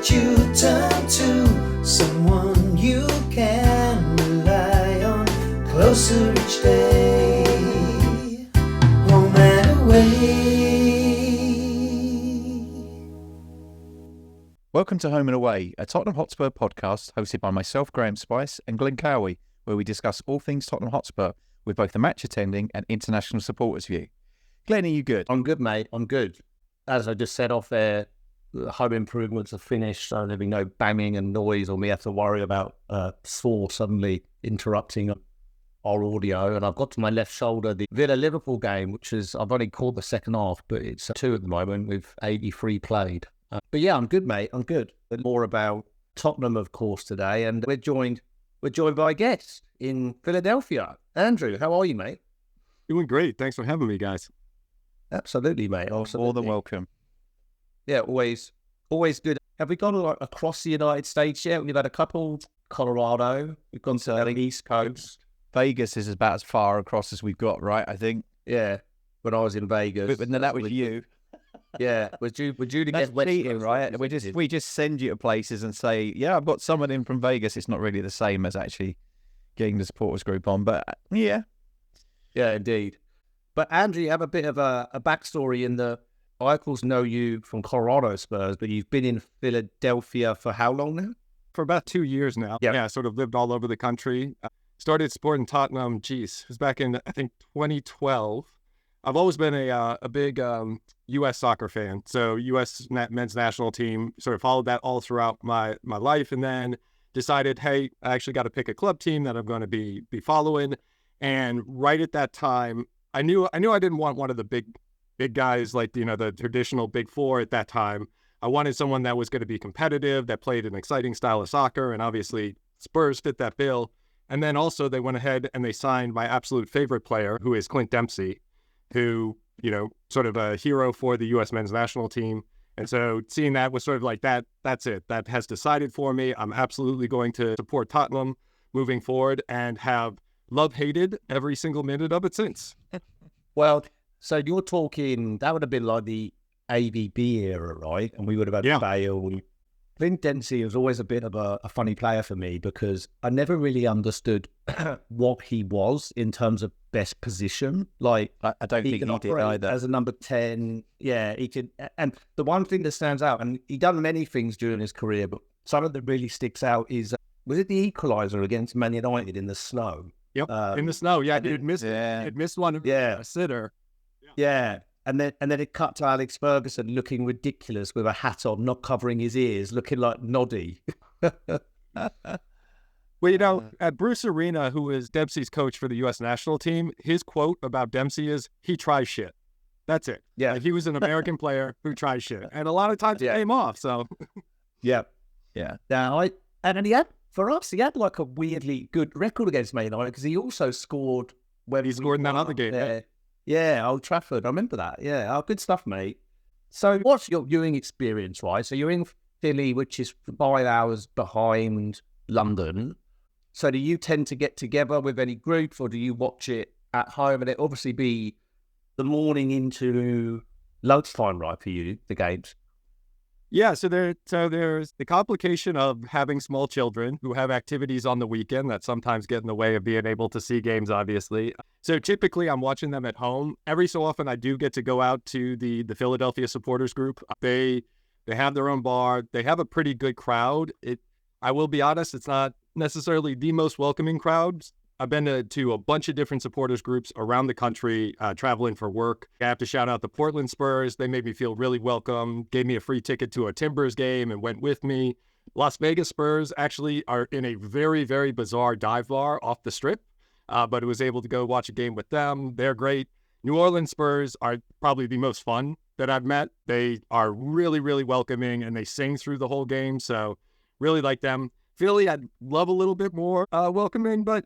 that you turn to, someone you can rely on, closer each day, home and away. Welcome to Home and Away, a Tottenham Hotspur podcast hosted by myself, Graham Spice, and Glenn Cowie, where we discuss all things Tottenham Hotspur with both the match attending and international supporters view. Glenn, are you good? I'm good, mate. I'm good. As I just said off there, the home improvements are finished, so there'll be no banging and noise or me have to worry about Saul suddenly interrupting our audio. And I've got to my left shoulder the Villa-Liverpool game, which is, I've only caught the second half, but it's 2 at the moment with 83 played. But yeah, I'm good, mate. I'm good. And more about Tottenham, of course, today. And we're joined by a guest in Philadelphia. Andrew, how are you, mate? Doing great. Thanks for having me, guys. Absolutely, mate. Absolutely. More than welcome. Yeah, always good. Have we gone like across the United States yet? We've had a couple. Colorado. We've gone to the East Coast. Vegas is about as far across as we've got, right? I think. Yeah, when I was in Vegas. But no, that was you. Yeah, we're due to That's get cheating, right? We just send you to places and say, yeah, I've got someone in from Vegas. It's not really the same as actually getting the supporters group on, but yeah. Yeah, indeed. But Andrew, you have a bit of a backstory in the. I of course know you from Colorado Spurs, but you've been in Philadelphia for how long now? For about 2 years now. Yep. Yeah, sort of lived all over the country. Started supporting Tottenham, it was back in, I think, 2012. I've always been a big U.S. soccer fan. So U.S. men's national team, sort of followed that all throughout my life, and then decided, hey, I actually got to pick a club team that I'm going to be following. And right at that time, I knew I didn't want one of the big guys like, the traditional big four at that time. I wanted someone that was going to be competitive, that played an exciting style of soccer, and obviously Spurs fit that bill. And then also they went ahead and they signed my absolute favorite player, who is Clint Dempsey, who, sort of a hero for the U.S. men's national team. And so seeing that was sort of like that's it. That has decided for me. I'm absolutely going to support Tottenham moving forward and have love-hated every single minute of it since. Well, so you're talking, that would have been like the AVB era, right? And we would have had Bale. Clint Dempsey was always a bit of a funny player for me because I never really understood what he was in terms of best position. Like, I don't think he did either. As a number 10, yeah, he could. And the one thing that stands out, and he done many things during his career, but something that really sticks out is, was it the equaliser against Man United in the snow? Yep, in the snow. Yeah, it missed one. Yeah, a sitter. Yeah. And then it cut to Alex Ferguson looking ridiculous with a hat on, not covering his ears, looking like Noddy. Well, at Bruce Arena, who is Dempsey's coach for the U.S. national team, his quote about Dempsey is, he tries shit. That's it. Yeah. Like, he was an American player who tries shit. And a lot of times it came off, so. Yeah. Yeah. Now, and he had like a weirdly good record against Man United because he also scored when he scored in that other game. Yeah. Yeah, Old Trafford. I remember that. Yeah, good stuff, mate. So what's your viewing experience, right? So you're in Philly, which is 5 hours behind London. So do you tend to get together with any groups or do you watch it at home? And it obviously be the morning into lunchtime, right, for you, the games? Yeah, so there's the complication of having small children who have activities on the weekend that sometimes get in the way of being able to see games, obviously. So typically I'm watching them at home. Every so often I do get to go out to the Philadelphia supporters group. They have their own bar. They have a pretty good crowd. I will be honest, it's not necessarily the most welcoming crowd. I've been to a bunch of different supporters groups around the country, traveling for work. I have to shout out the Portland Spurs. They made me feel really welcome, gave me a free ticket to a Timbers game and went with me. Las Vegas Spurs actually are in a very, very bizarre dive bar off the strip, but I was able to go watch a game with them. They're great. New Orleans Spurs are probably the most fun that I've met. They are really, really welcoming and they sing through the whole game. So really like them. Philly, I'd love a little bit more welcoming, but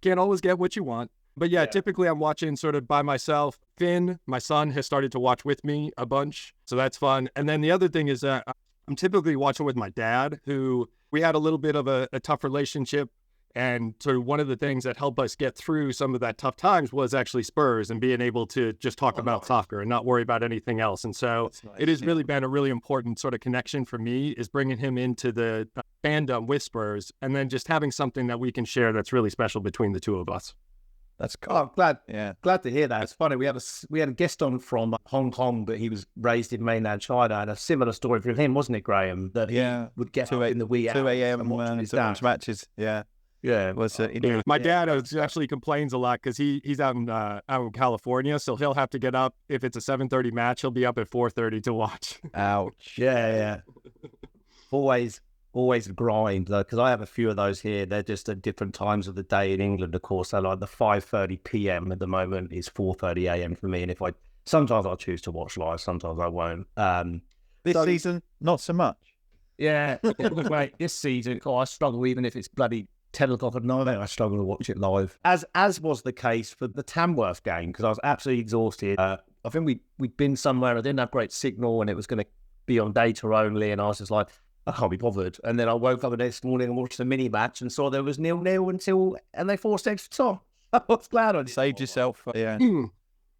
can't always get what you want. But yeah, typically I'm watching sort of by myself. Finn, my son, has started to watch with me a bunch, so that's fun. And then the other thing is that I'm typically watching with my dad, who we had a little bit of a tough relationship. And sort of one of the things that helped us get through some of that tough times was actually Spurs and being able to just talk about soccer and not worry about anything else. And so it has really been a really important sort of connection for me, is bringing him into the fandom with Spurs, and then just having something that we can share that's really special between the two of us. That's cool. Oh, glad to hear that. It's funny. We had a guest on from Hong Kong, but he was raised in mainland China, and a similar story for him, wasn't it, Graham? That he would get up in the wee hours 2 a.m. and watch his to watch matches. Yeah. Yeah, My dad actually complains a lot because he's out in California, so he'll have to get up if it's a 7:30 match. He'll be up at 4:30 to watch. Ouch. Yeah. Always a grind, though, because I have a few of those here. They're just at different times of the day in England, of course. So like the 5:30 p.m. at the moment is 4:30 a.m. for me, and sometimes I'll choose to watch live, sometimes I won't. This season, not so much. Yeah, wait, this season, I struggle even if it's bloody 10 o'clock at night, I struggle to watch it live. As was the case for the Tamworth game, because I was absolutely exhausted. I think we'd been somewhere, I didn't have great signal, and it was going to be on data only, and I was just like, I can't be bothered. And then I woke up the next morning and watched the mini match and saw there was 0-0 and they forced extra time. I was glad I saved yourself. Yeah.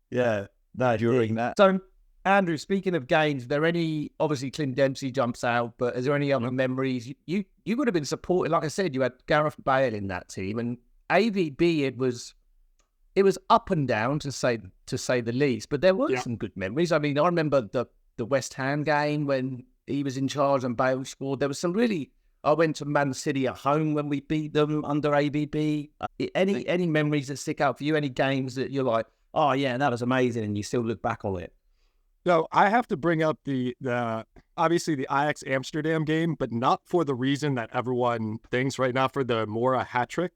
Yeah. No, during that. So, Andrew, speaking of games, there any, obviously Clint Dempsey jumps out, but is there any other memories? You would have been supported, like I said, you had Gareth Bale in that team, and AVB, it was up and down to say the least, but there were some good memories. I mean, I remember the West Ham game when he was in charge and Bale scored. There was some really, I went to Man City at home when we beat them under AVB. Any memories that stick out for you? Any games that you're like, oh yeah, that was amazing, and you still look back on it? So I have to bring up the obviously the Ajax Amsterdam game, but not for the reason that everyone thinks right now, for the Mora hat trick.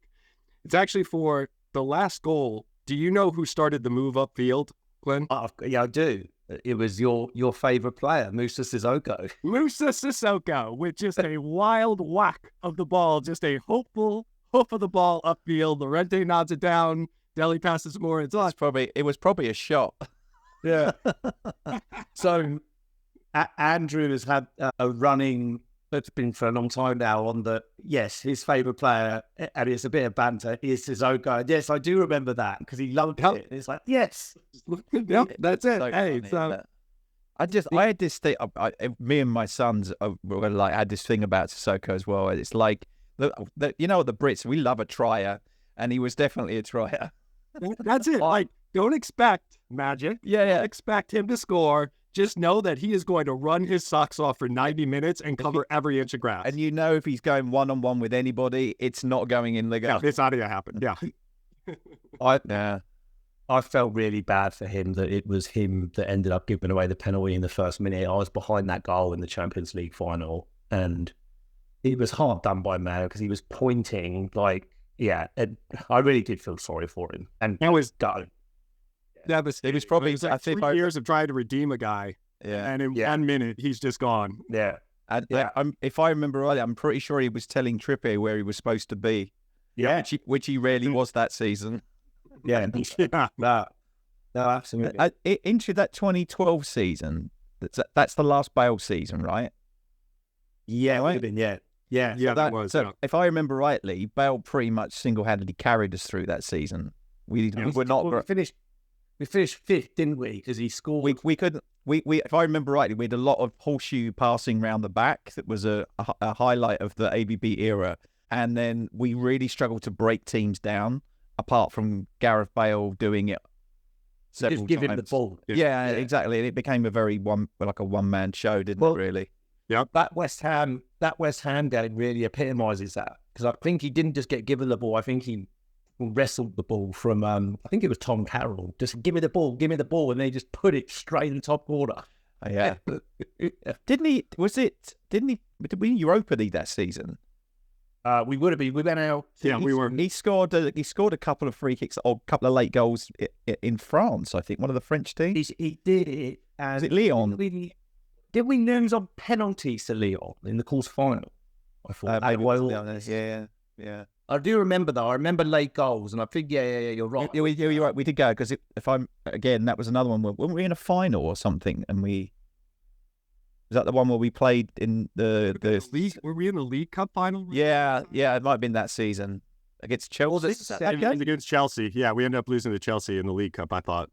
It's actually for the last goal. Do you know who started the move upfield, Glenn? Yeah, I do. It was your favorite player, Musa Sissoko. Musa Sissoko with just a wild whack of the ball, just a hopeful hoof of the ball upfield. Lorente nods it down. Dele passes more. It was probably a shot. Yeah. So Andrew has had a running that's been for a long time now on his favourite player, and it's a bit of banter, is Sissoko. Yes, I do remember that because he loved it. It's like, yes. Yep, that's it. So hey, funny, I had this thing. Me and my sons were like had this thing about Sissoko as well. It's like the Brits, we love a trier, and he was definitely a trier. That's it. Like, don't expect magic. Yeah. Don't expect him to score. Just know that he is going to run his socks off for 90 minutes and cover every inch of grass. And you know, if he's going one-on-one with anybody, it's not going in the goal. Yeah, it's not going to happen. Yeah. I felt really bad for him that it was him that ended up giving away the penalty in the first minute. I was behind that goal in the Champions League final, and it was hard done by Mao because he was pointing like, and I really did feel sorry for him. And that was done. It was probably like 3 years of trying to redeem a guy. Yeah. And in 1 minute, he's just gone. Yeah. And if I remember right, I'm pretty sure he was telling Trippier where he was supposed to be. Yeah. Which he rarely was that season. Yeah. No, absolutely. Into that 2012 season, that's the last Bale season, right? Yeah, it would have been, yeah. Yeah, that was. So if I remember rightly, Bale pretty much single-handedly carried us through that season. We finished 5th, didn't we? Because he scored. We couldn't. We if I remember rightly, we had a lot of horseshoe passing round the back. That was a highlight of the ABB era, and then we really struggled to break teams down. Apart from Gareth Bale doing it several times. Just give him the ball. Yeah, exactly. And it became a very one-man show, didn't it? Really. Yeah. That West Ham game really epitomises that, because I think he didn't just get given the ball. I think he wrestled the ball from I think it was Tom Carroll. Just give me the ball, and they just put it straight in the top corner. Yeah. Did we win Europa League that season? We would have been. We went out. Yeah, we were. He scored a couple of free kicks or a couple of late goals in France. I think one of the French teams. He did it. Was it Lyon? Did we lose on penalties to Lyon in the quarter final? I thought. Yeah. I do remember though. I remember late goals, and I think you're right. You're right. We did go because if I'm again, that was another one. Weren't we in a final or something? And was that the one where we played in the league? Were we in the League Cup final? Yeah, it might have been that season. against Chelsea. Was it It was against Chelsea. Yeah, we ended up losing to Chelsea in the League Cup, I thought.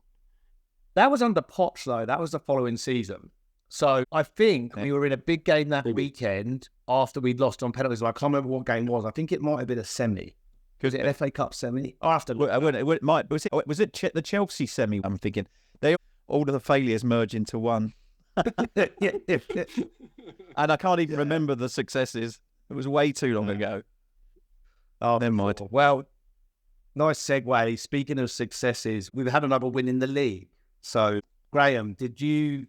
That was under Potts, though. That was the following season. So I think we were in a big game that weekend after we'd lost on penalties. I can't remember what game it was. I think it might have been a semi. Was it an FA Cup semi? I have to look. Was it the Chelsea semi? I'm thinking all of the failures merge into one. And I can't even remember the successes. It was way too long ago. Oh, never mind. Well, nice segue. Speaking of successes, we've had another win in the league. So, Graham, you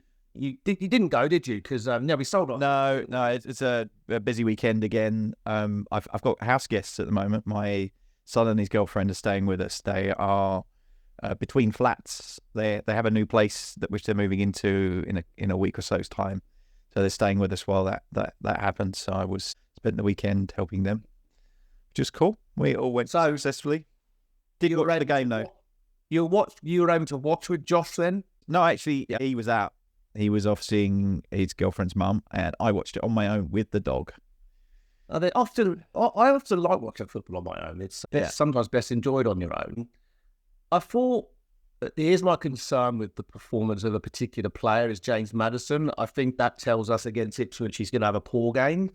didn't go, did you? Because we sold off. No, it's a busy weekend again. I've got house guests at the moment. My son and his girlfriend are staying with us. They are between flats. They have a new place which they're moving into in a week or so's time. So they're staying with us while that happens. So I spent the weekend helping them, which is cool. We all went successfully. Didn't watch the game though. You were able to watch with Josh then? No, actually, he was out. He was off seeing his girlfriend's mum, and I watched it on my own with the dog. I often like watching football on my own. It's sometimes best enjoyed on your own. I thought, here's my concern with the performance of a particular player is James Maddison. I think that tells us against Ipswich he's going to have a poor game.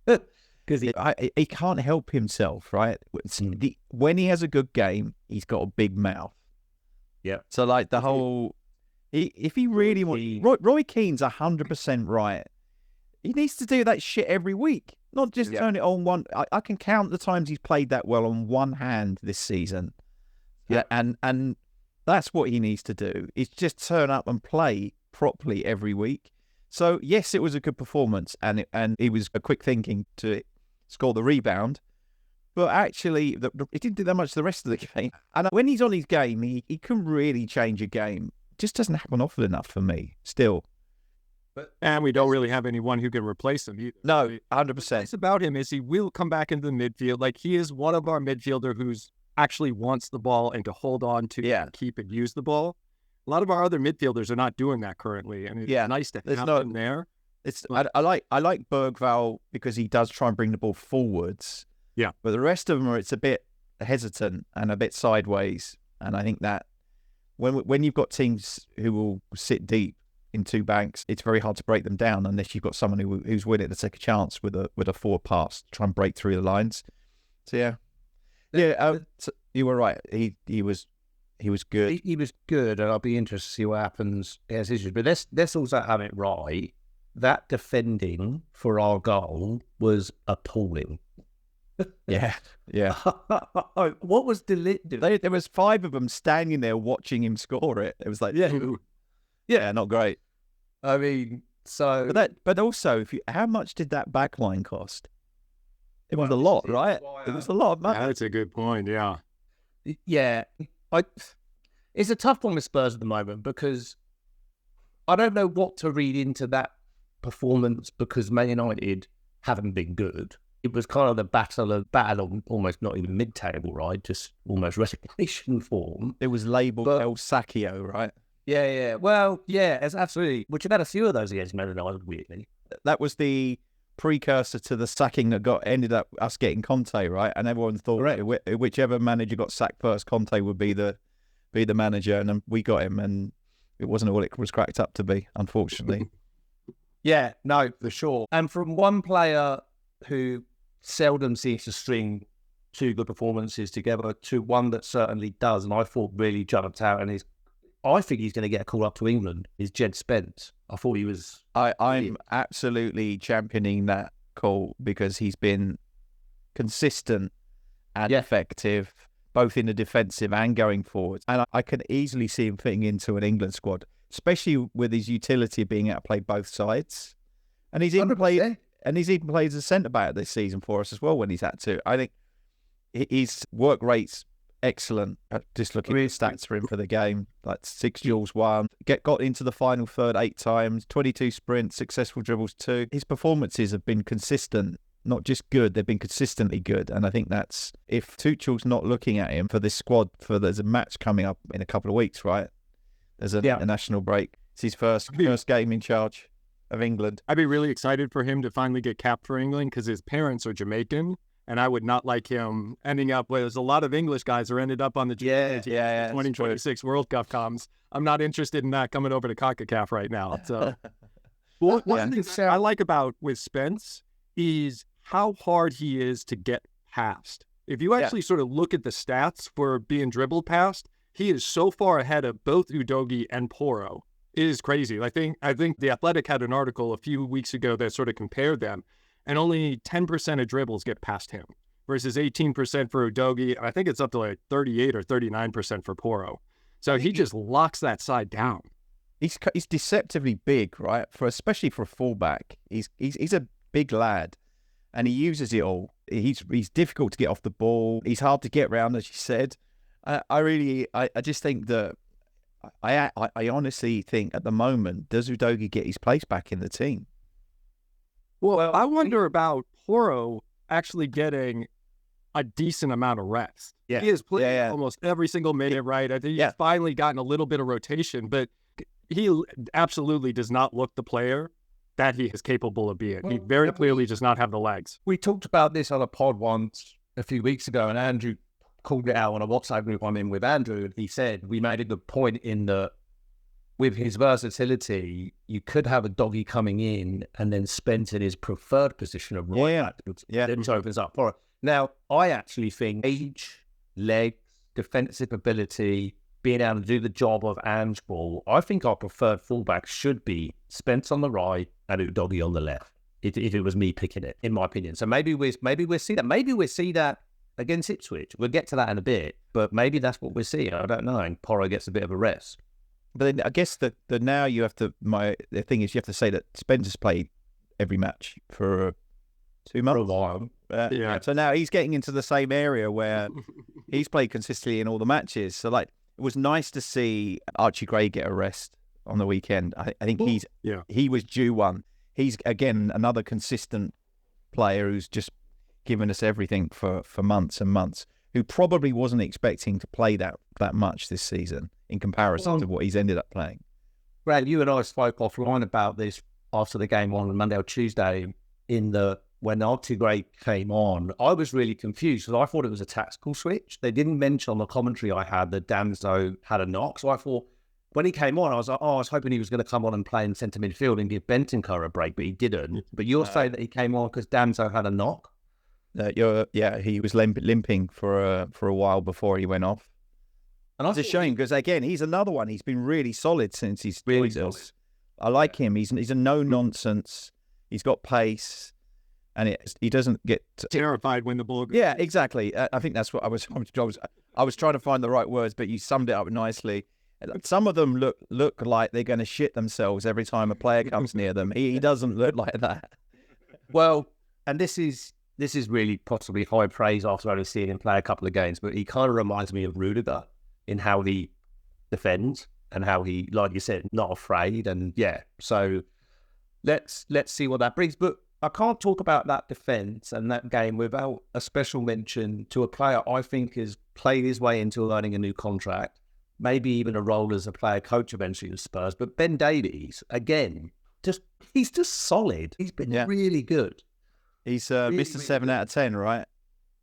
Because he can't help himself, right? When he has a good game, he's got a big mouth. Yeah. So like the whole... If he really wants... Roy Keane's 100% right. He needs to do that shit every week. Not just turn it on one... I can count the times he's played that well on one hand this season. Yeah. And that's what he needs to do. Is just turn up and play properly every week. So, yes, it was a good performance. And it was a quick thinking to score the rebound. But actually, he didn't do that much the rest of the game. And when he's on his game, he can really change a game. Just doesn't happen often enough for me, still. And we don't really have anyone who can replace him either. No, 100%. What's nice about him is he will come back into the midfield. Like, he is one of our midfielder who's actually wants the ball and to hold on to and keep and use the ball. A lot of our other midfielders are not doing that currently, and it's nice to have him there. I like Bergvall because he does try and bring the ball forwards. Yeah. But the rest of them it's a bit hesitant and a bit sideways. And I think that when you've got teams who will sit deep in two banks, it's very hard to break them down unless you've got someone who's willing to take a chance with a forward pass, try and break through the lines. So so you were right. He was good. He was good, and I'll be interested to see what happens. Yes, issues, but let's also have it right. That defending for our goal was appalling. Yeah. What was there was 5 of them standing there watching him score it. It was like, not great. I mean, so but also, how much did that backline cost? It was a lot, right? It was a lot of money. Yeah, that's a good point. Yeah. Yeah. It's a tough one with Spurs at the moment because I don't know what to read into that performance because Man United haven't been good. It was kind of the battle of almost not even mid-table, right? Just almost relegation form. It was labelled El Sacchio, right? Yeah. Well, yeah, it's absolutely. Which have had a few of those against Man United, weirdly. That was the precursor to the sacking that ended up us getting Conte, right? And everyone thought whichever manager got sacked first, Conte would be the manager, and then we got him, and it wasn't all it was cracked up to be, unfortunately. Yeah, no, for sure. And from one player who seldom seems to string 2 good performances together to one that certainly does, and I thought really jumped out, and I think he's going to get a call up to England, is Jed Spence. I thought he was... I'm absolutely championing that call because he's been consistent and effective, both in the defensive and going forward. And I can easily see him fitting into an England squad, especially with his utility being able to play both sides. And he's even played as a centre-back this season for us as well when he's had to. I think his work rate's excellent. Just looking at the stats for him for the game, like 6 duels won, got into the final third 8 times, 22 sprints, successful dribbles 2. His performances have been consistent, not just good, they've been consistently good. And I think that's, if Tuchel's not looking at him for this squad, there's a match coming up in a couple of weeks, right? There's a national break. It's his first game in charge of England. I'd be really excited for him to finally get capped for England because his parents are Jamaican. and I would not like him ending up with a lot of English guys are ended up on the 2026 World Cup comes. I'm not interested in that coming over to CONCACAF right now. So one thing I like about with Spence is how hard he is to get past. If you actually sort of look at the stats for being dribbled past, he is so far ahead of both Udogie and Porro. It is crazy. I think The Athletic had an article a few weeks ago that sort of compared them, and only 10% of dribbles get past him versus 18% for Udogie. And I think it's up to like 38 or 39% for Porro. So he just locks that side down. He's deceptively big, right? Especially for a fullback. He's a big lad, and he uses it all. He's difficult to get off the ball. He's hard to get around, as you said. I just think that I honestly think at the moment, does Udogie get his place back in the team? Well, I wonder about Porro actually getting a decent amount of rest. Yeah. He has played almost every single minute, right? I think he's finally gotten a little bit of rotation, but he absolutely does not look the player that he is capable of being. He very clearly does not have the legs. We talked about this on a pod once a few weeks ago, and Andrew called it out on a WhatsApp group I'm in with Andrew, and he said we made a good point in that with his versatility, you could have a doggy coming in and then Spence in his preferred position of right back. Then opens up for it. Now, I actually think age, legs, defensive ability, being able to do the job of Ange Ball, I think our preferred fullback should be Spence on the right and Udogie on the left, if it was me picking it, in my opinion. So maybe we'll see that. Maybe we'll see that against Ipswich. We'll get to that in a bit, but maybe that's what we're seeing. I don't know. And Porro gets a bit of a rest. But then I guess that now you have to. The thing is, you have to say that Spencer's played every match for 2 months. For a while. So now he's getting into the same area where he's played consistently in all the matches. So like, it was nice to see Archie Gray get a rest on the weekend. I think he was due one. He's again another consistent player who's just given us everything for months and months, who probably wasn't expecting to play that much this season in comparison to what he's ended up playing. Brad, you and I spoke offline about this after the game on Monday or Tuesday when Archie Gray came on. I was really confused because I thought it was a tactical switch. They didn't mention on the commentary I had that Danzo had a knock. So I thought when he came on, I was like, I was hoping he was going to come on and play in centre midfield and give Bentancur a break, but he didn't. But you're saying that he came on because Danzo had a knock? He was limping for a while before he went off. And it's a shame because, again, he's another one. He's been really solid since he's joined us. I like him. He's a no-nonsense. He's got pace. And he doesn't get terrified when the ball goes. Yeah, exactly. I think that's what I was trying to find the right words, but you summed it up nicely. Some of them look like they're going to shit themselves every time a player comes near them. He doesn't look like that. Well, and this is really possibly high praise after only seeing him play a couple of games, but he kind of reminds me of Rudiger in how he defends and how he, like you said, not afraid. And so let's see what that brings. But I can't talk about that defence and that game without a special mention to a player I think has played his way into earning a new contract, maybe even a role as a player coach eventually at Spurs. But Ben Davies, again, he's just solid. He's been really good. He's Mr. 7 out of 10, right?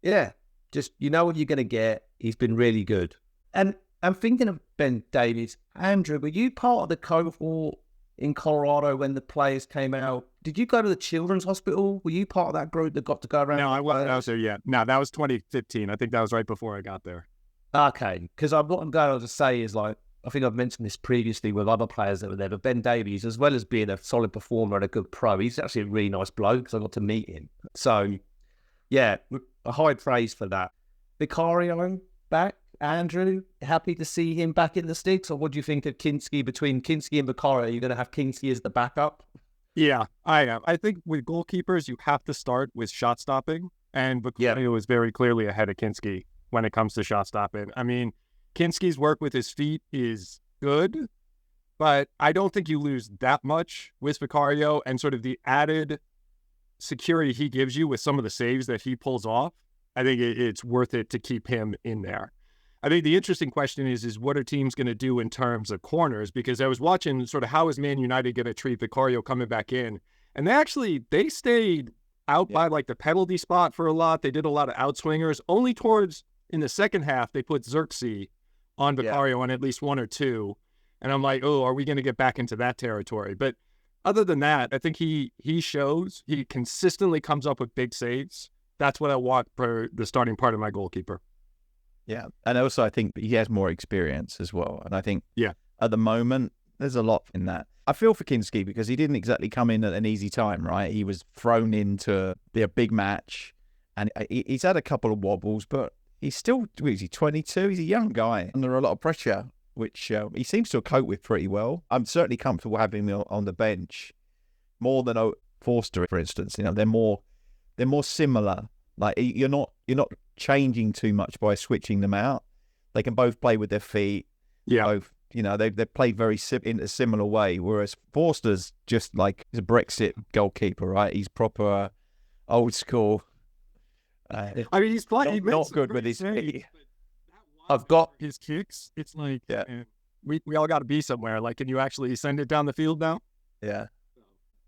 Yeah, just you know what you're going to get. He's been really good. And I'm thinking of Ben Davies. Andrew, were you part of the cohort in Colorado when the players came out? Did you go to the Children's Hospital? Were you part of that group that got to go around? No, I wasn't there yet. No, that was 2015. I think that was right before I got there. Okay, because what I'm going to say is, like, I think I've mentioned this previously with other players that were there, but Ben Davies, as well as being a solid performer and a good pro, he's actually a really nice bloke because I got to meet him. So, yeah, a high praise for that. Vicario back. Andrew, happy to see him back in the sticks, or what do you think of Kinski? Between Kinski and Vicario, are you going to have Kinski as the backup? Yeah, I am. I think with goalkeepers, you have to start with shot stopping, and Vicario is very clearly ahead of Kinski when it comes to shot stopping. I mean, Kinski's work with his feet is good, but I don't think you lose that much with Vicario, and sort of the added security he gives you with some of the saves that he pulls off. I think it's worth it to keep him in there. I think the interesting question is what are teams going to do in terms of corners? Because I was watching sort of how is Man United going to treat Vicario coming back in, and they stayed out by like the penalty spot for a lot. They did a lot of outswingers. Only towards in the second half, they put Xerxes on Vicario on at least one or two. And I'm like, oh, are we going to get back into that territory? But other than that, I think he shows he consistently comes up with big saves. That's what I want for the starting part of my goalkeeper. Yeah. And also I think he has more experience as well. And I think at the moment, there's a lot in that. I feel for Kinski because he didn't exactly come in at an easy time, right? He was thrown into a big match and he's had a couple of wobbles, but he's still, is he 22? He's a young guy under a lot of pressure, which he seems to cope with pretty well. I'm certainly comfortable having him on the bench more than Forster, for instance. You know, they're more similar. Like you're not changing too much by switching them out. They can both play with their feet. Yeah. Both, you know, they played very in a similar way. Whereas Forster's just like he's a Brexit goalkeeper, right? He's proper old school. I mean, he's playing not good with his feet. I've got his kicks. It's like, man, we all got to be somewhere. Like, can you actually send it down the field now? Yeah.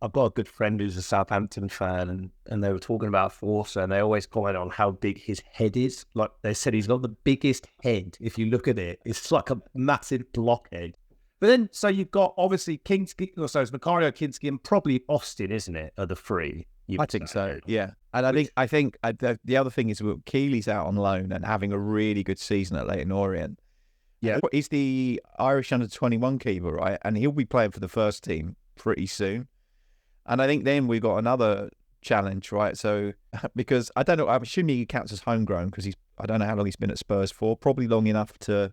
I've got a good friend who's a Southampton fan, and they were talking about Forster, and they always comment on how big his head is. Like they said, he's got the biggest head. If you look at it, it's like a massive blockhead. But then, so you've got obviously Kinski, or so it's Vicario, Kinski, and probably Austin, isn't it? Are the three? I think so. Yeah, and I think the other thing is Keely's out on loan and having a really good season at Leyton Orient. Yeah, he's the Irish under-21 keeper, right? And he'll be playing for the first team pretty soon. And I think then we've got another challenge, right? So, because I don't know, I'm assuming he counts as homegrown because I don't know how long he's been at Spurs for, probably long enough to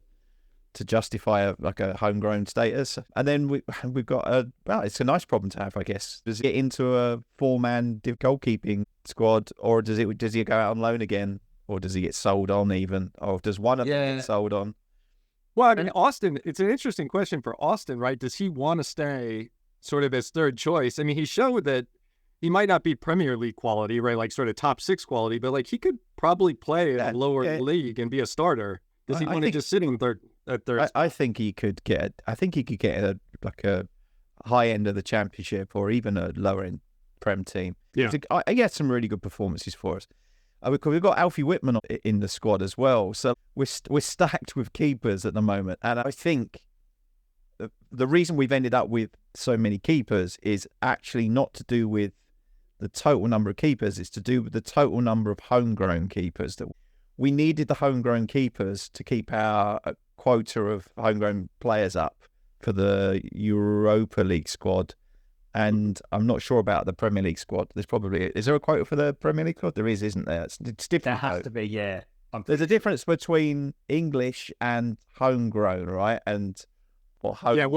justify a homegrown status. And then we've got it's a nice problem to have, I guess. Does he get into a 4-man goalkeeping squad, or does he go out on loan again, or does he get sold on even, or does one of them get sold on? Well, I mean, Austin, it's an interesting question for Austin, right? Does he want to stay sort of as third choice? I mean, he showed that he might not be Premier League quality, right? Like sort of top 6 quality, but like he could probably play at a lower league and be a starter. Does he want to just sit in third? I think he could get. I think he could get a high end of the Championship or even a lower end Prem team. Yeah, he had some really good performances for us. We've got Alfie Whitman in the squad as well, so we're stacked with keepers at the moment. And I think the reason we've ended up with so many keepers is actually not to do with the total number of keepers; it's to do with the total number of homegrown keepers that. We needed the homegrown keepers to keep our quota of homegrown players up for the Europa League squad. And I'm not sure about the Premier League squad. Is there a quota for the Premier League squad? There is, isn't there? It's different. There has to be, yeah. There's a difference between English and homegrown, right? And we'll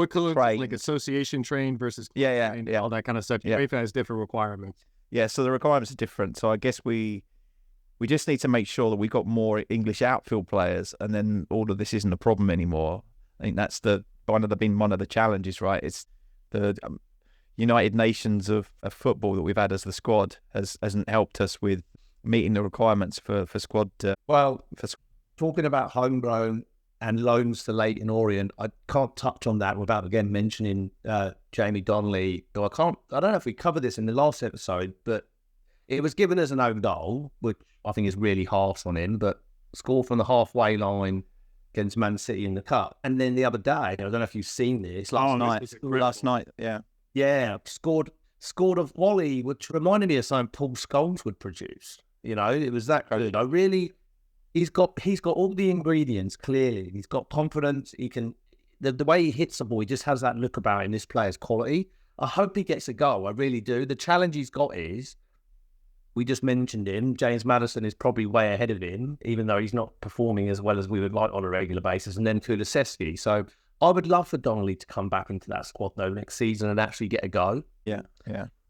call it like association trained versus all that kind of stuff. UEFA has different requirements. Yeah, so the requirements are different. So I guess we just need to make sure that we've got more English outfield players, and then all of this isn't a problem anymore. I think that's one of the challenges, right? It's the United Nations of football that we've had as the squad hasn't helped us with meeting the requirements for squad. Talking about homegrown and loans to Leyton Orient, I can't touch on that without again mentioning Jamie Donnelly. I don't know if we covered this in the last episode, but it was given as an own goal, which I think is really harsh on him, but scored from the halfway line against Man City in the Cup. And then the other day, I don't know if you've seen this. Last night, yeah. Yeah, scored a volley, which reminded me of something Paul Scholes would produce. You know, it was that good. He's got all the ingredients, clearly. He's got confidence. He can, the way he hits the ball, he just has that look about him, this player's quality. I hope he gets a goal, I really do. The challenge he's got is, we just mentioned him, James Maddison is probably way ahead of him, even though he's not performing as well as we would like on a regular basis, and then Kulusevski. So I would love for Donnelly to come back into that squad though next season and actually get a go. Yeah.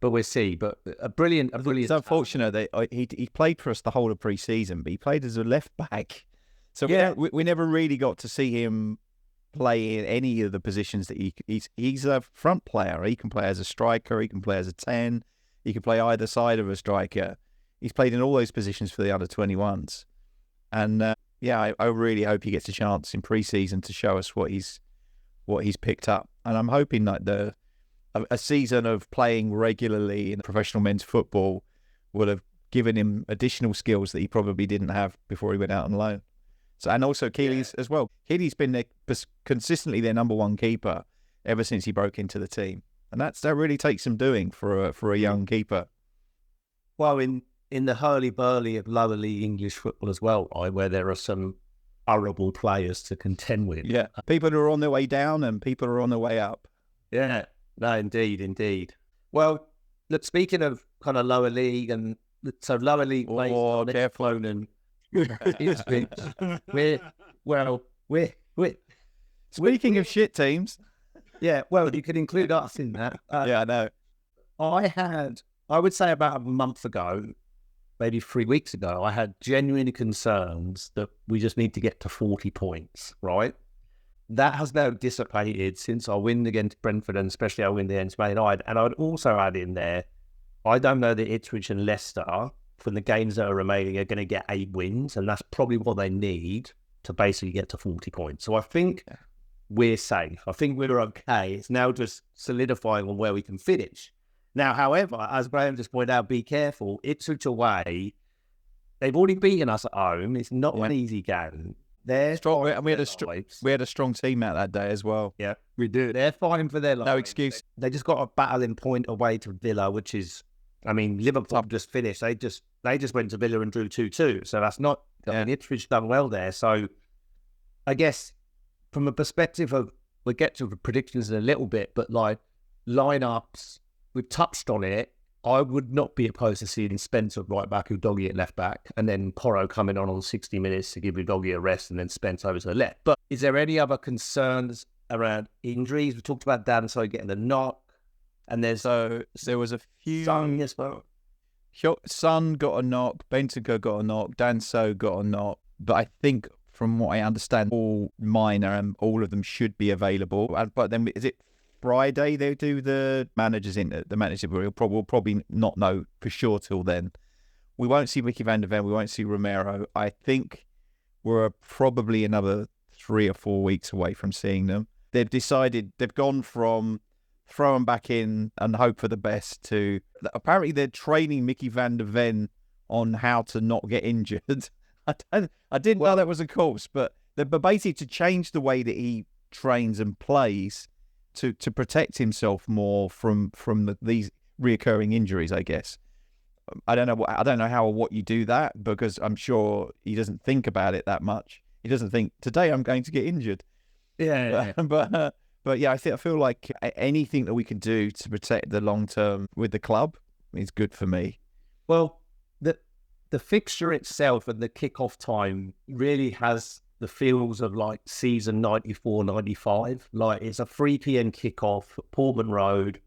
But we'll see. But a brilliant. It's unfortunate that he played for us the whole of pre-season, but he played as a left back. So we never really got to see him play in any of the positions that he's a front player. He can play as a striker. He can play as a 10. He can play either side of a striker. He's played in all those positions for the under-21s. And I really hope he gets a chance in pre-season to show us what he's picked up. And I'm hoping that a season of playing regularly in professional men's football will have given him additional skills that he probably didn't have before he went out on loan. So, and also Keely's as well. Keely's been consistently their number one keeper ever since he broke into the team, and that really takes some doing for a young keeper. Well, in the hurly-burly of lower league English football as well, where there are some horrible players to contend with. Yeah, people who are on their way down and people who are on their way up. Yeah, no, indeed. Well, look, speaking of kind of lower league, and so lower league players, careful. And Ipswich, we're Speaking of shit teams, yeah, well, you could include us in that. yeah, I know. I would say about a month ago, maybe 3 weeks ago, I had genuine concerns that we just need to get to 40 points, right? That has now dissipated since our win against Brentford, and especially our win against Man Utd. And I'd also add in there, I don't know that Ipswich and Leicester, from the games that are remaining, are going to get 8 wins, and that's probably what they need to basically get to 40 points. So I think we're safe. I think we're okay. It's now just solidifying on where we can finish. Now, however, as Graham just pointed out, be careful. Ipswich away, they've already beaten us at home. It's not an easy game. They're strong, and we had a strong team out that day as well. Yeah, we do. They're fighting for their lives. No excuse. They just got a battling point away to Villa, which is, I mean, Liverpool just finished. They just went to Villa and drew 2-2. So that's not. I mean, Ipswich done well there. So I guess from a perspective of, we'll get to the predictions in a little bit, but like lineups, we've touched on it. I would not be opposed to seeing Spencer at right back, Udogie at left back, and then Porro coming on 60 minutes to give Udogie a rest, and then Spence over to the left. But is there any other concerns around injuries? We talked about Danso getting a knock, and there was a few. Son as well. Son got a knock, Bentancur got a knock, Danso got a knock, but I think from what I understand, all minor and all of them should be available. But then is it Friday they do the managers in the manager? We'll probably not know for sure till then. We won't see Mickey van der Ven. We won't see Romero. I think we're probably another 3 or 4 weeks away from seeing them. They've gone from throw them back in and hope for the best to apparently they're training Mickey van der Ven on how to not get injured. I didn't know that was a course, but basically to change the way that he trains and plays to protect himself more from these reoccurring injuries, I guess. I don't know how or what you do that, because I'm sure he doesn't think about it that much. He doesn't think, today I'm going to get injured. Yeah. But yeah, I feel like anything that we can do to protect the long term with the club is good for me. Well, the fixture itself and the kickoff time really has the feels of like season 94-95. Like it's a 3 p.m. kickoff at Portman Road,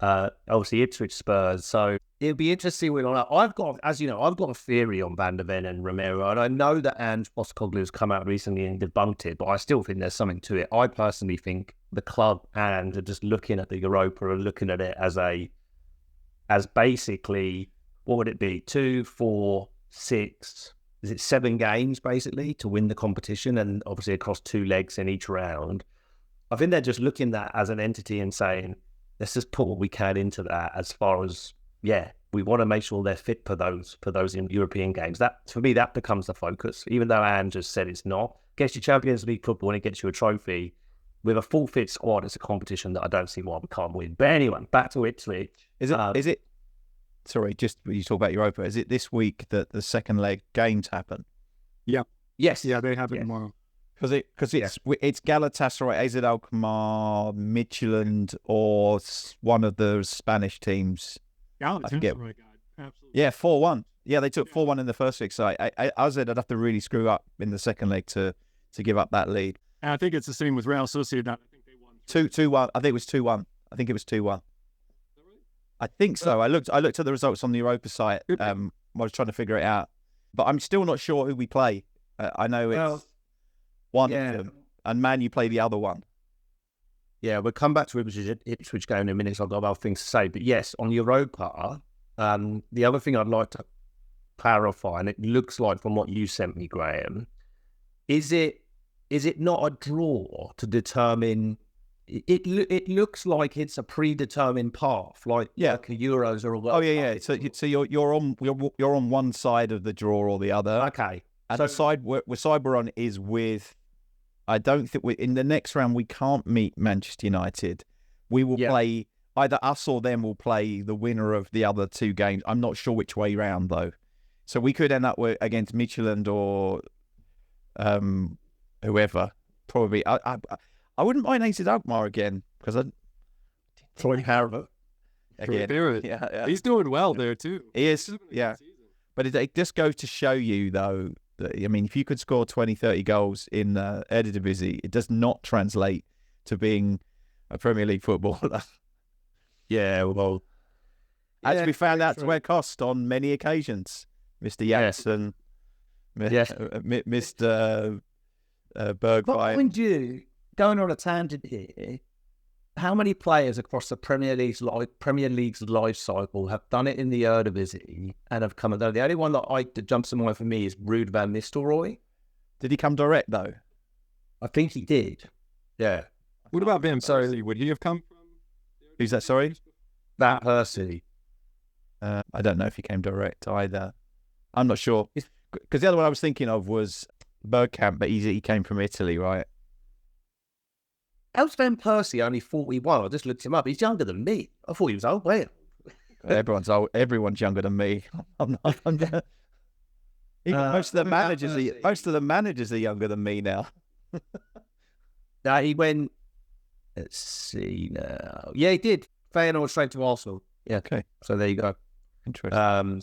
obviously Ipswich Spurs. So it'll be interesting. I've got a theory on Van der Ven and Romero, and I know that Ange Postecoglou has come out recently and debunked it, but I still think there's something to it. I personally think the club and are just looking at the Europa and looking at it as basically, what would it be? 2, 4, 6. Is it 7 games basically to win the competition, and obviously across 2 legs in each round? I think they're just looking at that as an entity and saying, let's just put what we can into that. As far as we want to make sure they're fit for those European games. That for me, that becomes the focus. Even though Anne just said it's not. Gets you Champions League football and it gets you a trophy. With a full fit squad, it's a competition that I don't see why we can't win. But anyway, back to Ipswich. Is it? Sorry, just when you talk about Europa, is it this week that the second leg games happen? Yeah. Yes. Yeah, they happen tomorrow. Because it's Galatasaray, AZ Alkmaar, Midtjylland, or one of the Spanish teams. Galatasaray, absolutely. Yeah, 4-1. Yeah, they took 4-1 in the first leg. So AZ would have to really screw up in the second leg to give up that lead. And I think it's the same with Real Sociedad. I think they won 2-1. I think it was 2-1. I think so. I looked at the results on the Europa site. I was trying to figure it out, but I'm still not sure who we play. I know it's one of them, and Man U play the other one. Yeah, we'll come back to Ipswich game in a minute. So I've got other things to say, but yes, on Europa, the other thing I'd like to clarify, and it looks like from what you sent me, Graham, is it not a draw to determine it looks like it's a predetermined path, like a Euros or a World Oh yeah. So you're on one side of the draw or the other. Okay. And So the side we're on is with. I don't think in the next round we can't meet Manchester United. We will play either us or them will play the winner of the other two games. I'm not sure which way round though. So we could end up against Midtjylland or whoever. Probably. I wouldn't mind AZ Alkmaar again because I. Troy Harrow. Again. Yeah. He's doing well there too. He is. Yeah. But it just goes to show you though. I mean, if you could score 20, 30 goals in Eredivisie, it does not translate to being a Premier League footballer. Yeah, well... As we found out to our cost on many occasions. Mr. Janssen, Mr. Bergwijn. But mind you, going on a tangent here, how many players across the Premier League's life cycle have done it in the Eredivisie and have come and done it? The only one that jumps in mind for me is Ruud van Nistelrooy. Did he come direct though? I think he did. Yeah. What about Van Persie? Would he have come from? Who's that? Sorry, Van Persie. I don't know if he came direct either. I'm not sure because the other one I was thinking of was Bergkamp, but he came from Italy, right? How's Van Persie only 41? I just looked him up. He's younger than me. I thought he was old. Well, everyone's old. Everyone's younger than me. I'm not. Most of the managers are younger than me now. Now he went. Let's see now. Yeah, he did. Feyenoord straight to Arsenal. Yeah. Okay. So there you go. Interesting.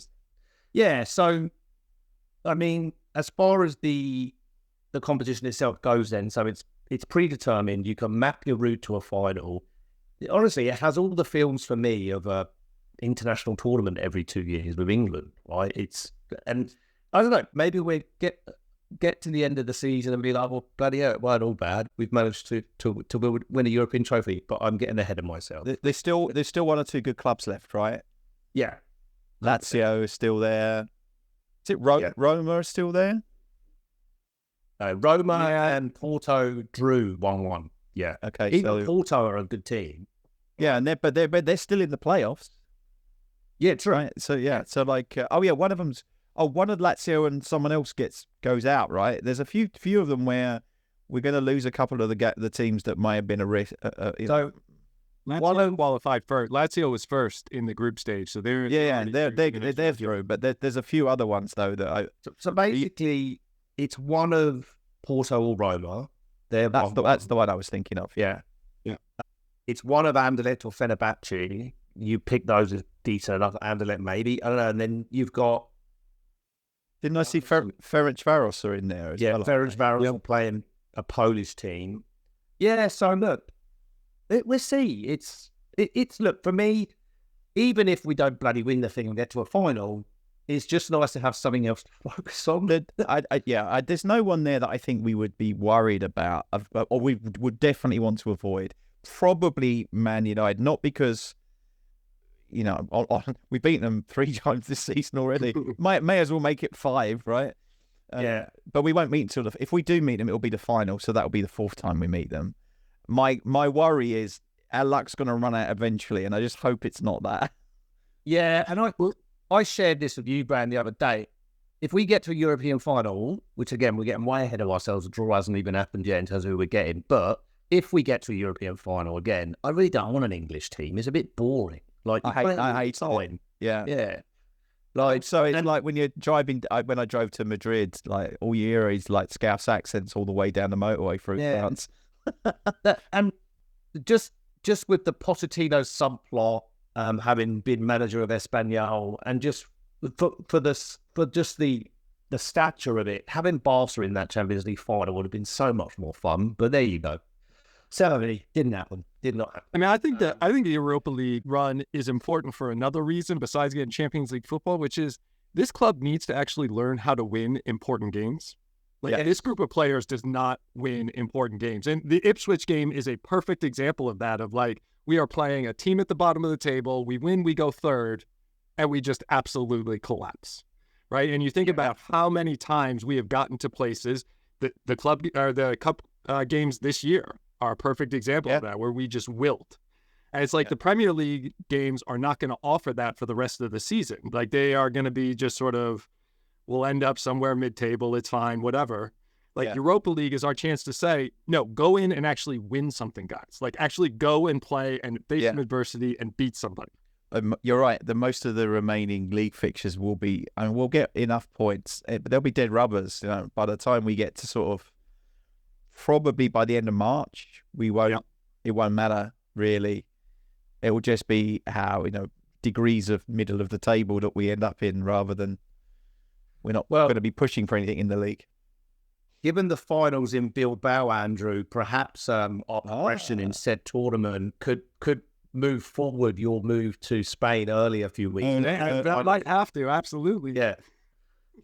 Yeah. So, I mean, as far as the competition itself goes, then it's predetermined. You can map your route to a final. Honestly, it has all the films for me of a international tournament every 2 years with England, right? And I don't know, maybe we get to the end of the season and be like, well, bloody hell, it weren't all bad. We've managed to win a European trophy, but I'm getting ahead of myself. There's still one or two good clubs left, right? Yeah. Lazio is still there. Is it Roma is still there? Roma and Porto drew 1-1. Yeah. Okay. Even Porto are a good team. Yeah, and they're still in the playoffs. Yeah, true. Right. So one of Lazio and someone else goes out. Right. There's a few of them where we're going to lose a couple of the teams that might have been a risk. So Lazio qualified first. Lazio was first in the group stage, so they're through. But there's a few other ones though that So basically, it's one of Porto or Roma. That's the one I was thinking of. Yeah. It's one of Anderlecht or Fenerbahce. You pick those as decent enough. Anderlecht maybe. I don't know. And then you've got. Didn't I see Ferencváros are in there as well? Ferencváros are playing a Polish team. Yeah. So look, we'll see. It's look for me. Even if we don't bloody win the thing and get to a final, it's just nice to have something else to focus on. There's no one there that I think we would be worried about, or we would definitely want to avoid. Probably Man Utd, not because, we've beaten them 3 times this season already. may as well make it 5, right? But we won't meet until if we do meet them, it'll be the final, so that'll be the 4th time we meet them. My worry is our luck's going to run out eventually, and I just hope it's not that. Yeah, and I shared this with you, Brand, the other day. If we get to a European final, which again, we're getting way ahead of ourselves, the draw hasn't even happened yet in terms of who we're getting, but if we get to a European final again, I really don't want an English team. It's a bit boring. Like I hate time. Yeah. Like so, it's like when you're driving. When I drove to Madrid, like all you hear is like Scouse accents all the way down the motorway through France. And just with the Pochettino subplot, having been manager of Espanyol, and just for just the stature of it, having Barca in that Champions League final would have been so much more fun. But there you go. Sadly, didn't happen. Did not happen. I mean, I think the Europa League run is important for another reason besides getting Champions League football, which is this club needs to actually learn how to win important games. This group of players does not win important games. And the Ipswich game is a perfect example of that, of like, we are playing a team at the bottom of the table, we win, we go third, and we just absolutely collapse, right? And you think about how many times we have gotten to places, the club or the cup games this year, are a perfect example of that, where we just wilt. And it's like the Premier League games are not going to offer that for the rest of the season. Like they are going to be just sort of, we'll end up somewhere mid-table, it's fine, whatever. Like Europa League is our chance to say, no, go in and actually win something, guys. Like actually go and play and face some adversity and beat somebody. You're right. The most of the remaining league fixtures will be, and we'll get enough points, but they'll be dead rubbers. You know, by the time we get to sort of, probably by the end of March, we won't. It won't matter really. It will just be how, you know, degrees of middle of the table that we end up in, rather than we're not going to be pushing for anything in the league. Given the finals in Bilbao, Andrew, perhaps our question in said tournament could move forward your move to Spain early a few weeks. That might have to, absolutely. Yeah.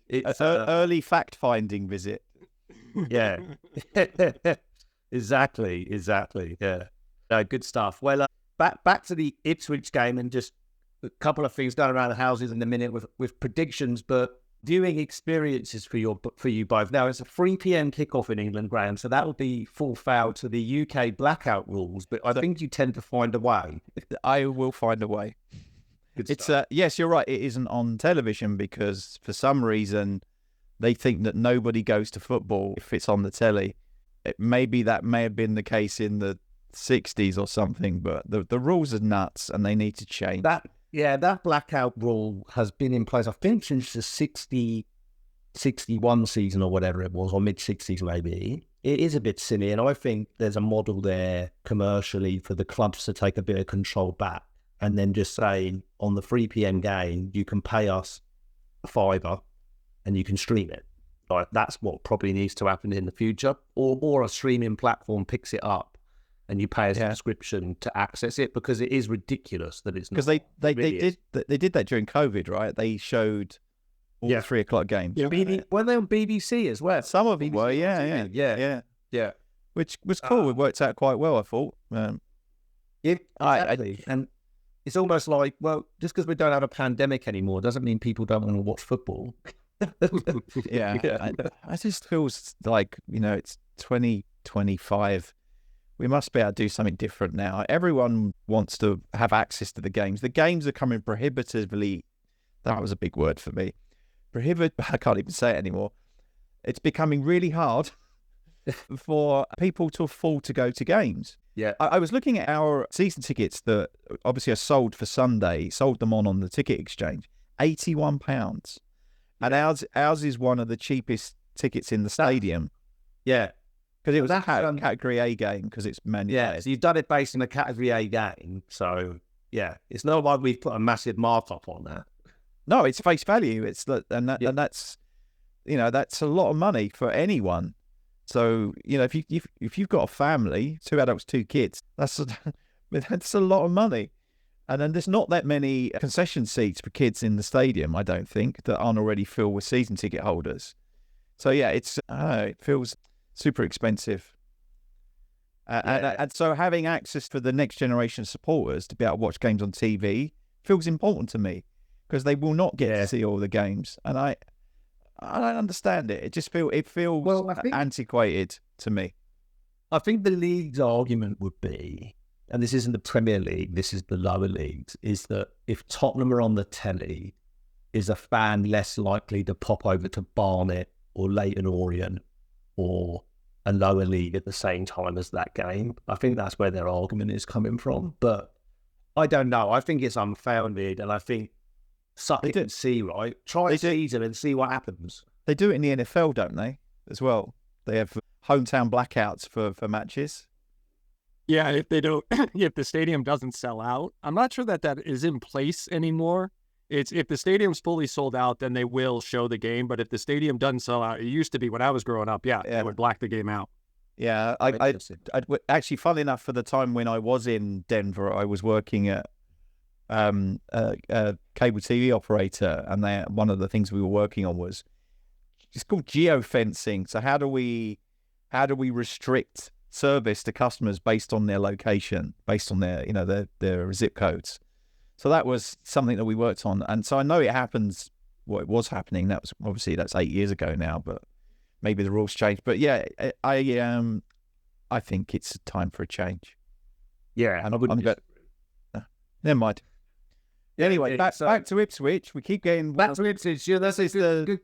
It's an early fact-finding visit. Yeah. Exactly. Yeah. No, good stuff. Well, back to the Ipswich game, and just a couple of things done around the houses in a minute with predictions, but viewing experiences for you both. Now, it's a 3 p.m. kickoff in England, Graham, so that will be full foul to the UK blackout rules, but I think you tend to find a way. I will find a way. It's yes, you're right. It isn't on television because for some reason they think that nobody goes to football if it's on the telly. Maybe that may have been the case in the 60s or something, but the rules are nuts and they need to change. That blackout rule has been in place, I think, since the 61 season or whatever it was, or mid-60s maybe. It is a bit silly, and I think there's a model there commercially for the clubs to take a bit of control back and then just say, on the 3 p.m. game, you can pay us a fiver and you can stream it. Like, that's what probably needs to happen in the future. Or a streaming platform picks it up and you pay a subscription to access it, because it is ridiculous that it's not. Because they did that during COVID, right? They showed all the 3 o'clock games. Yeah. Were they on BBC as well? Some of them were, yeah. Which was cool. It worked out quite well, I thought. Exactly. And it's almost like, well, just because we don't have a pandemic anymore doesn't mean people don't want to watch football. I just feels like, you know, it's 2025. We must be able to do something different now. Everyone wants to have access to the games. The games are coming prohibitively. That was a big word for me. I can't even say it anymore. It's becoming really hard for people to afford to go to games. Yeah. I was looking at our season tickets that obviously are sold for Sunday, sold them on the ticket exchange, £81. And ours is one of the cheapest tickets in the stadium. Yeah. Because it was a Category A game, because it's Man Utd. Yeah, so you've done it based on a Category A game. So, yeah, it's not like we've put a massive markup on that. No, it's face value. And that's, you know, that's a lot of money for anyone. So, you know, if you've got a family, 2 adults, 2 kids, that's a lot of money. And then there's not that many concession seats for kids in the stadium, I don't think, that aren't already filled with season ticket holders. So yeah, it feels super expensive. And so having access for the next generation of supporters to be able to watch games on TV feels important to me, because they will not get to see all the games. And I don't understand it. It feels antiquated to me. I think the league's argument would be, and this isn't the Premier League, this is the lower leagues, is that if Tottenham are on the telly, is a fan less likely to pop over to Barnet or Leyton Orient or a lower league at the same time as that game? I think that's where their argument is coming from. But I don't know. I think it's unfounded, and I think suck it and see, right? Try a season and see what happens. They do it in the NFL, don't they, as well? They have hometown blackouts for matches. Yeah, if they don't, if the stadium doesn't sell out, I'm not sure that is in place anymore. It's if the stadium's fully sold out, then they will show the game. But if the stadium doesn't sell out, it used to be when I was growing up, they would black the game out. Yeah, I actually, funnily enough, for the time when I was in Denver, I was working at a cable TV operator, and one of the things we were working on was, it's called geofencing. So how do we restrict service to customers based on their location, based on their zip codes? So that was something that we worked on, and so I know it happens. Well, it was happening. That's 8 years ago now, but maybe the rules changed. But yeah, I think it's time for a change. Yeah, I wouldn't. Never mind. Anyway, back to Ipswich. We keep getting back to Ipswich. Yeah, this is the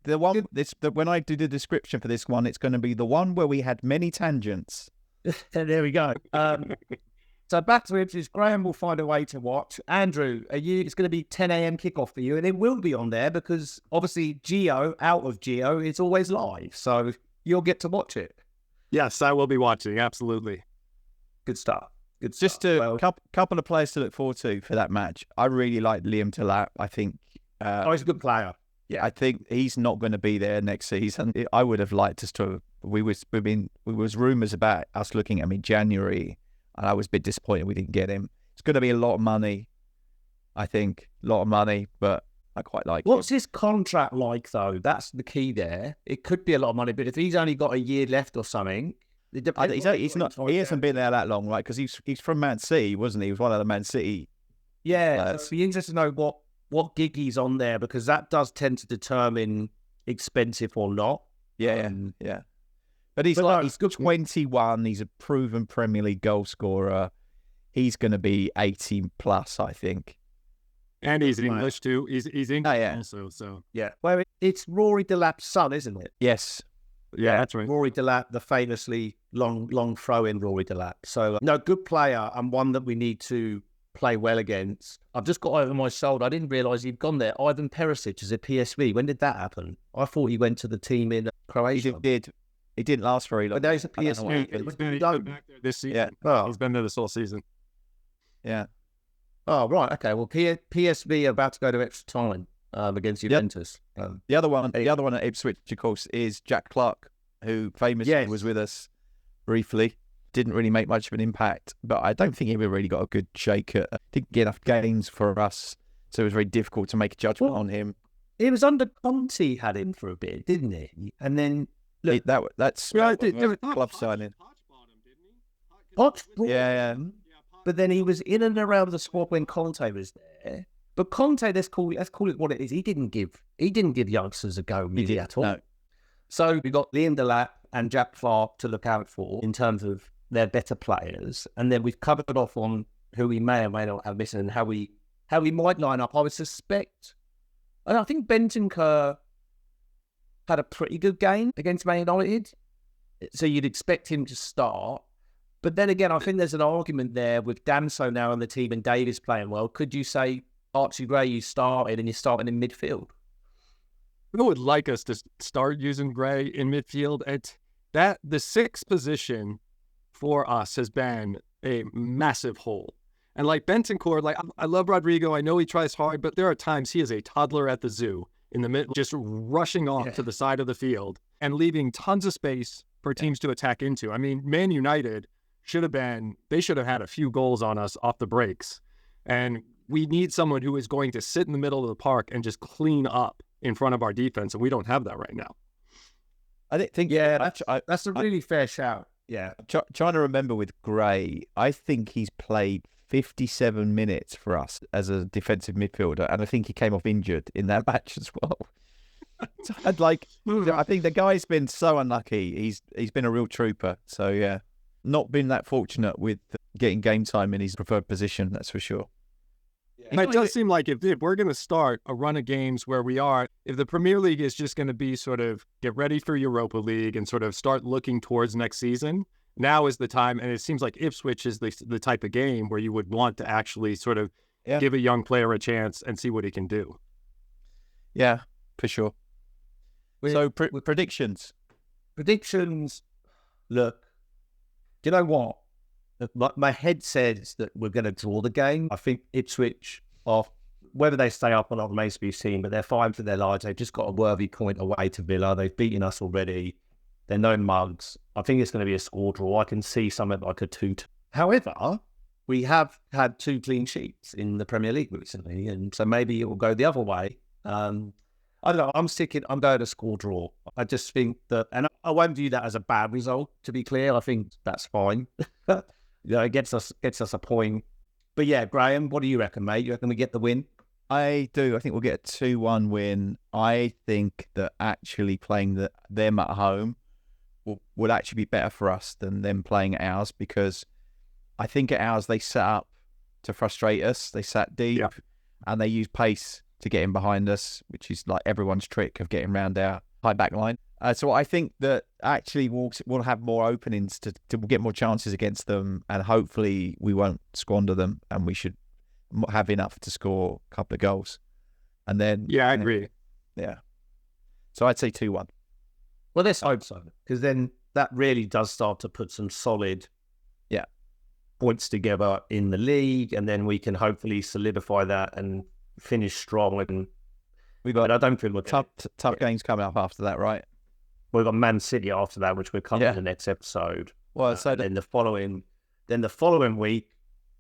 one. When I do the description for this one, it's going to be the one where we had many tangents. There we go. So back to Ipswich. Graham will find a way to watch. Andrew, it's going to be 10 a.m. kickoff for you, and it will be on there because obviously out of Geo, it's always live, so you'll get to watch it. Yes, I will be watching. Absolutely. Good stuff. Just a couple of players to look forward to for that match. I really like Liam Delap. I think. He's a good player. Yeah, I think he's not going to be there next season. I would have liked us to. We was rumours about us looking at him in January, and I was a bit disappointed we didn't get him. It's going to be a lot of money. I think a lot of money, but I quite like. What's his contract like though? That's the key there. It could be a lot of money, but if he's only got a year left or something. He hasn't been there that long, right? Because he's from Man City, wasn't he? He was one of the Man City. Yeah, it'd be interesting to know what gig he's on there because that does tend to determine expensive or not. Yeah. But he's 21. He's a proven Premier League goal scorer. He's going to be 18 plus, I think. And he's English too. He's English also. So yeah. Well, it's Rory Delap's son, isn't it? Yes. Yeah, that's right. Rory Delap, the famously long throw-in Rory Delap. So, no, good player and one that we need to play well against. I've just got over my shoulder. I didn't realise he'd gone there. Ivan Perisic is a PSV. When did that happen? I thought he went to the team in Croatia. He didn't last very long. But now he's a PSV. He's been back there this season. Yeah. Oh. He's been there this whole season. Yeah. Oh, right. Okay. Well, PSV are about to go to extra time against Juventus. The other one at Ipswich, of course, is Jack Clark, who famously was with us briefly. Didn't really make much of an impact, but I don't think he ever really got a good shake at. Didn't get enough games for us, so it was very difficult to make a judgment on him. It was under Conte had him for a bit, didn't he? And then look, that's club signing. Poch yeah. But then he was in and around the squad when Conte was there. But Conte, let's call it what it is. He didn't give youngsters a go really at all. No. So we got Liam Delap and Jack Clark to look out for in terms of their better players, and then we've covered off on who we may or may not have missing and how we might line up. I would suspect, and I think Bentancur had a pretty good game against Man United, so you'd expect him to start. But then again, I think there's an argument there with Damso now on the team and Davis playing well. Could you say Archie Gray, you started and you're starting in midfield? I would like us to start using Gray in midfield. The sixth position for us has been a massive hole. And like Bentancur, I love Rodrigo. I know he tries hard, but there are times he is a toddler at the zoo in the middle, just rushing off to the side of the field and leaving tons of space for teams to attack into. I mean, Man United should have had a few goals on us off the breaks. And we need someone who is going to sit in the middle of the park and just clean up in front of our defense, and we don't have that right now. I think that's a really fair shout. Yeah. Trying to remember with Gray, I think he's played 57 minutes for us as a defensive midfielder, and I think he came off injured in that match as well. So I think the guy's been so unlucky. He's been a real trooper. So yeah, not been that fortunate with getting game time in his preferred position, that's for sure. And it does seem like if we're going to start a run of games where if the Premier League is just going to be sort of get ready for Europa League and sort of start looking towards next season, now is the time. And it seems like Ipswich is the type of game where you would want to actually sort of give a young player a chance and see what he can do. Yeah, for sure. So predictions. Predictions, look, do you know what? My head says that we're going to draw the game. I think Ipswich, whether they stay up or not remains to be seen, but they're fine for their lives. They've just got a worthy point away to Villa. They've beaten us already. They're no mugs. I think it's going to be a score draw. I can see something like a 2-2. However, we have had 2 clean sheets in the Premier League recently, and so maybe it will go the other way. I don't know. I'm going to score draw. I just think that, and I won't view that as a bad result, to be clear. I think that's fine. It gets us a point. But yeah, Graham, what do you reckon, mate? You reckon we get the win? I do. I think we'll get a 2-1 win. I think that actually playing them at home would actually be better for us than them playing at ours, because I think at ours they set up to frustrate us. They sat deep and they used pace to get in behind us, which is like everyone's trick of getting round our high back line. So I think that actually we'll have more openings to get more chances against them, and hopefully we won't squander them, and we should have enough to score a couple of goals. And then I agree. Yeah. So I'd say 2-1. Well, let's hope so, because then that really does start to put some solid points together in the league, and then we can hopefully solidify that and finish strong. And I don't feel tough games coming up after that, right? We've got Man City after that, which we'll cover in the next episode. Well, so then the following week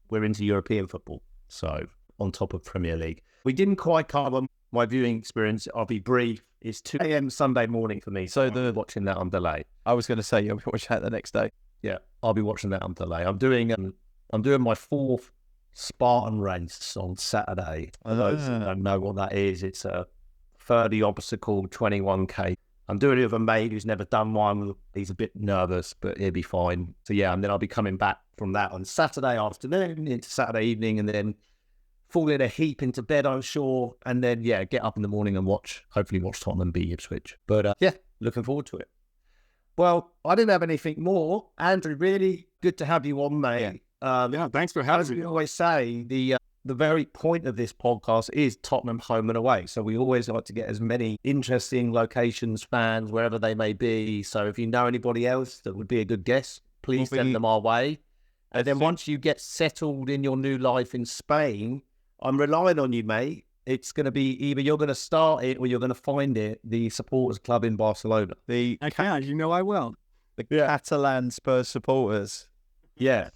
we're into European football. So on top of Premier League, we didn't quite cover my viewing experience. I'll be brief. It's 2 a.m. Sunday morning for me, so I'll be watching that on delay. I was going to say you'll be watching that the next day. Yeah, I'll be watching that on delay. I'm doing my 4th Spartan race on Saturday. For those that don't know what that is, it's a 30 obstacle 21k. I'm doing it with a mate who's never done one. He's a bit nervous, but he'll be fine. So yeah, and then I'll be coming back from that on Saturday afternoon into Saturday evening, and then fall in a heap into bed, I'm sure, and then get up in the morning and hopefully watch Tottenham beat Ipswich. But looking forward to it. Well, I didn't have anything more. Andrew, really good to have you on, mate. Thanks for having me. As we always say, the very point of this podcast is Tottenham home and away. So we always like to get as many interesting locations, fans, wherever they may be. So if you know anybody else that would be a good guest, please send them our way. And then once you get settled in your new life in Spain, I'm relying on you, mate. It's going to be either you're going to start it or you're going to find it, the supporters club in Barcelona. I can, I will. The Catalan Spurs supporters. Yeah.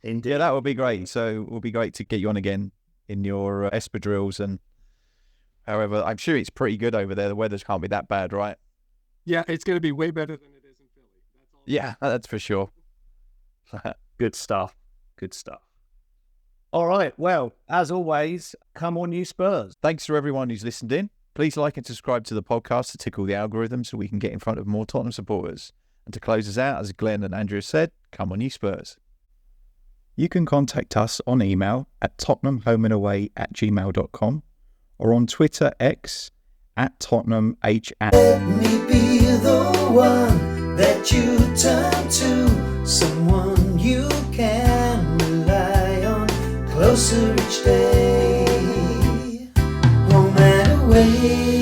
Indeed. Yeah, that would be great. So it would be great to get you on again in your espadrilles. And however, I'm sure it's pretty good over there. The weather can't be that bad, right? Yeah, it's going to be way better than it is in Philly. That's all. Yeah, that's for sure. Good stuff. Good stuff. All right. Well, as always, come on, you Spurs. Thanks to everyone who's listened in. Please like and subscribe to the podcast to tickle the algorithm so we can get in front of more Tottenham supporters. And to close us out, as Glenn and Andrew said, come on, you Spurs. You can contact us on email at tottenhamhomeandaway@gmail.com or on Twitter X @TottenhamHN. Let me be the one that you turn to, someone you can rely on, closer each day, home and away.